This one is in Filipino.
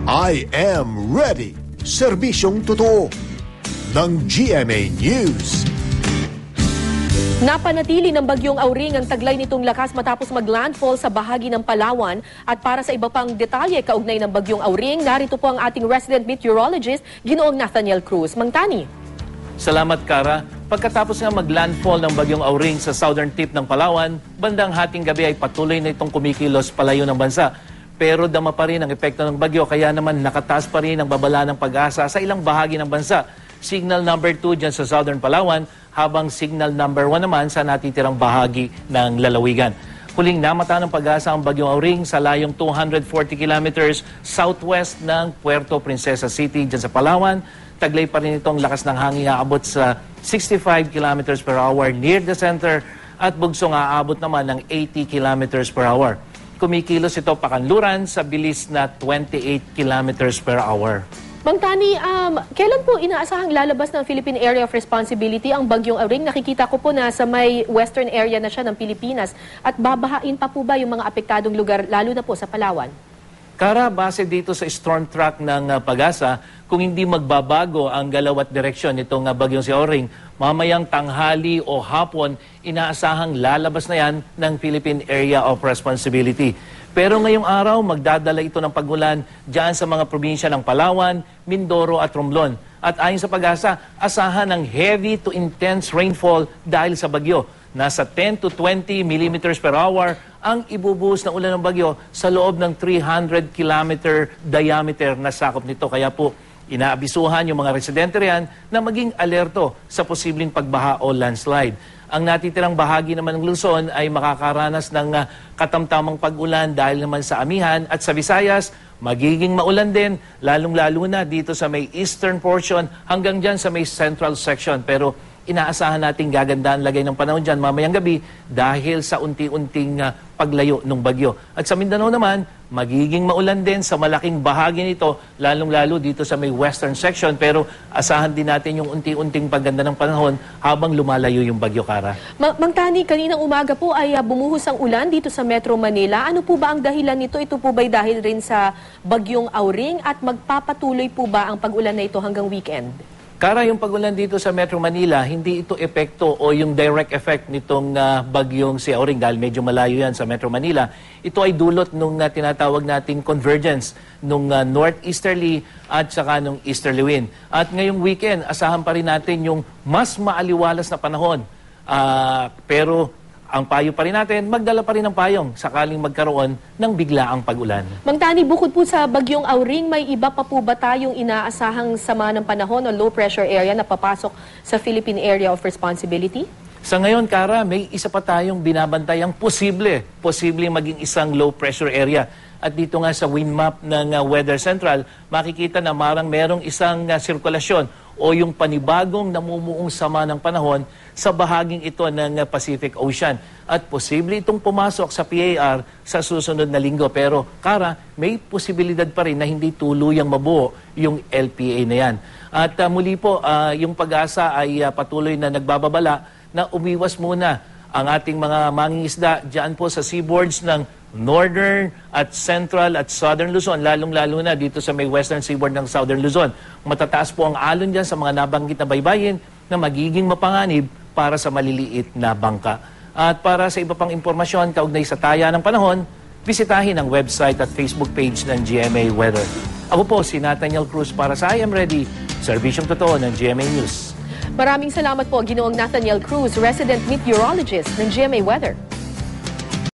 I am ready. Serbisyong totoo ng GMA News. Napanatili ng bagyong Auring ang taglay nitong lakas matapos maglandfall sa bahagi ng Palawan. At para sa iba pang detalye kaugnay ng bagyong Auring, narito po ang ating resident meteorologist, Ginoong Nathaniel Cruz. Mang Tani. Salamat, Kara. Pagkatapos nga maglandfall ng bagyong Auring sa southern tip ng Palawan, bandang hating gabi ay patuloy na itong kumikilos palayo ng bansa. Pero dama pa rin ang epekto ng bagyo, kaya naman nakataas pa rin ang babala ng pag-asa sa ilang bahagi ng bansa. Signal number 2 dyan sa southern Palawan, habang signal number 1 naman sa natitirang bahagi ng lalawigan. Huling namata ng pag-asa ang bagyong Auring sa layong 240 kilometers southwest ng Puerto Princesa City dyan sa Palawan. Taglay pa rin itong lakas ng hangin aabot sa 65 kilometers per hour near the center at bugsong aabot naman ng 80 kilometers per hour. Kumikilos ito pakanluran sa bilis na 28 kilometers per hour. Mang Tani, kailan po inaasahang lalabas ng Philippine Area of Responsibility ang bagyong Auring? Nakikita ko po na sa may western area na siya ng Pilipinas. At babahain pa po ba yung mga apektadong lugar, lalo na po sa Palawan? Kara, base dito sa storm track ng pag-asa, kung hindi magbabago ang galaw at direksyon nitong bagyong si Auring, mamayang tanghali o hapon, inaasahang lalabas na yan ng Philippine Area of Responsibility. Pero ngayong araw, magdadala ito ng pag-ulan dyan sa mga probinsya ng Palawan, Mindoro at Romblon. At ayon sa pag-asa, asahan ng heavy to intense rainfall dahil sa bagyo. Nasa 10 to 20 millimeters per hour ang ibubuhos na ulan ng bagyo sa loob ng 300 kilometer diameter na sakop nito. Kaya po, inaabisuhan yung mga residente riyan na maging alerto sa posibleng pagbaha o landslide. Ang natitirang bahagi naman ng Luzon ay makakaranas ng katamtamang pag-ulan dahil naman sa Amihan at sa Visayas, magiging maulan din, lalong-lalo na dito sa may eastern portion hanggang dyan sa may central section. Pero inaasahan nating gaganda ang lagay ng panahon dyan mamayang gabi dahil sa unti-unting paglayo ng bagyo. At sa Mindanao naman, magiging maulan din sa malaking bahagi nito, lalong-lalo dito sa may western section. Pero asahan din natin yung unti-unting pagganda ng panahon habang lumalayo yung bagyo, Kara. Mang Tani, kaninang umaga po ay bumuhos ang ulan dito sa Metro Manila. Ano po ba ang dahilan nito? Ito po ba'y dahil rin sa bagyong Auring? At magpapatuloy po ba ang pag-ulan na ito hanggang weekend? Kara, yung pag-ulan dito sa Metro Manila, hindi ito epekto o yung direct effect nitong bagyong si Auring dahil medyo malayo yan sa Metro Manila. Ito ay dulot nung tinatawag nating convergence nung northeasterly at saka nung easterly wind. At ngayong weekend, asahan pa rin natin yung mas maaliwalas na panahon. Pero ang payo pa rin natin, magdala pa rin ng payong sakaling magkaroon ng biglaang pag-ulan. Mang Tani, bukod po sa bagyong Auring, may iba pa po ba tayong inaasahang sama ng panahon o low pressure area na papasok sa Philippine Area of Responsibility? Sa ngayon, Kara, may isa pa tayong binabantayang posibleng maging isang low pressure area. At dito nga sa wind map ng Weather Central, makikita na merong isang sirkulasyon o yung panibagong namumuong sama ng panahon sa bahaging ito ng Pacific Ocean. At posible itong pumasok sa PAR sa susunod na linggo. Pero, Kara, may posibilidad pa rin na hindi tuluyang mabuo yung LPA na yan. At muli po, yung pag-asa ay patuloy na nagbababala na umiwas muna ang ating mga mangingisda dyan po sa seaboards ng northern at central at southern Luzon, lalong-lalo na dito sa may western seaboard ng southern Luzon. Matataas po ang alon dyan sa mga nabanggit na baybayin na magiging mapanganib para sa maliliit na bangka. At para sa iba pang impormasyon kaugnay sa taya ng panahon, bisitahin ang website at Facebook page ng GMA Weather. Ako po si Nathaniel Cruz para sa I Am Ready, serbisyong totoo ng GMA News. Maraming salamat po, Ginoong Nathaniel Cruz, resident meteorologist ng GMA Weather.